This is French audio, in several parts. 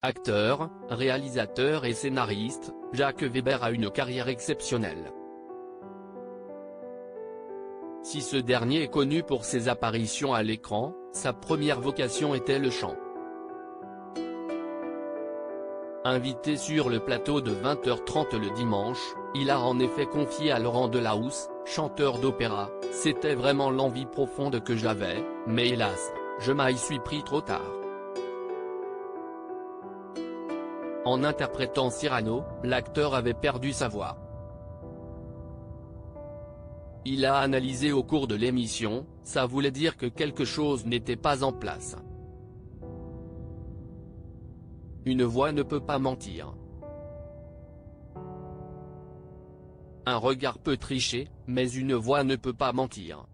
Acteur, réalisateur et scénariste, Jacques Weber a une carrière exceptionnelle. Si ce dernier est connu pour ses apparitions à l'écran, sa première vocation était le chant. Invité sur le plateau de 20h30 le dimanche, il a en effet confié à Laurent Delahousse, chanteur d'opéra: « C'était vraiment l'envie profonde que j'avais, mais hélas, je m'y suis pris trop tard ». En interprétant Cyrano, l'acteur avait perdu sa voix. Il a analysé au cours de l'émission: « Ça voulait dire que quelque chose n'était pas en place. Une voix ne peut pas mentir. Un regard peut tricher, mais une voix ne peut pas mentir.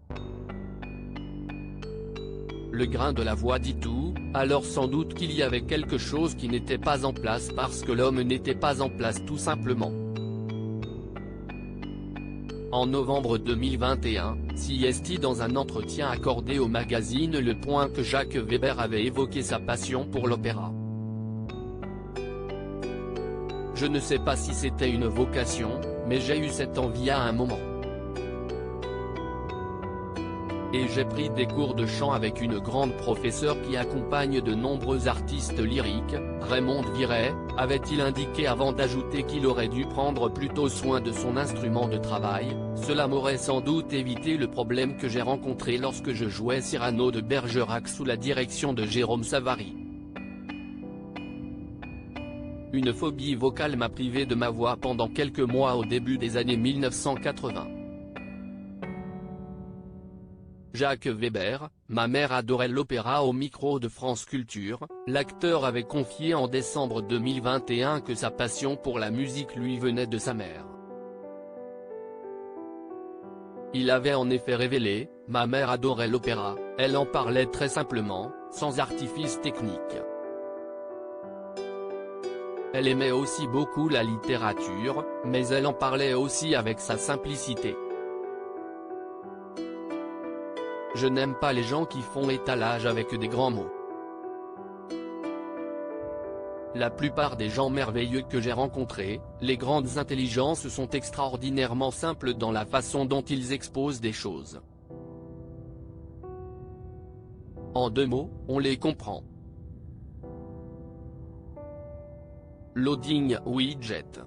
Le grain de la voix dit tout, alors sans doute qu'il y avait quelque chose qui n'était pas en place parce que l'homme n'était pas en place tout simplement ». En novembre 2021, CST dans un entretien accordé au magazine Le Point que Jacques Weber avait évoqué sa passion pour l'opéra. « Je ne sais pas si c'était une vocation, mais j'ai eu cette envie à un moment. Et j'ai pris des cours de chant avec une grande professeure qui accompagne de nombreux artistes lyriques, Raymonde Viret », avait-il indiqué avant d'ajouter qu'il aurait dû prendre plutôt soin de son instrument de travail: « Cela m'aurait sans doute évité le problème que j'ai rencontré lorsque je jouais Cyrano de Bergerac sous la direction de Jérôme Savary. Une phobie vocale m'a privé de ma voix pendant quelques mois au début des années 1980. Jacques Weber: ma mère adorait l'opéra. » Au micro de France Culture, l'acteur avait confié en décembre 2021 que sa passion pour la musique lui venait de sa mère. Il avait en effet révélé: « Ma mère adorait l'opéra, elle en parlait très simplement, sans artifice technique. Elle aimait aussi beaucoup la littérature, mais elle en parlait aussi avec sa simplicité. Je n'aime pas les gens qui font étalage avec des grands mots. La plupart des gens merveilleux que j'ai rencontrés, les grandes intelligences, sont extraordinairement simples dans la façon dont ils exposent des choses. En deux mots, on les comprend. » Loading Widget.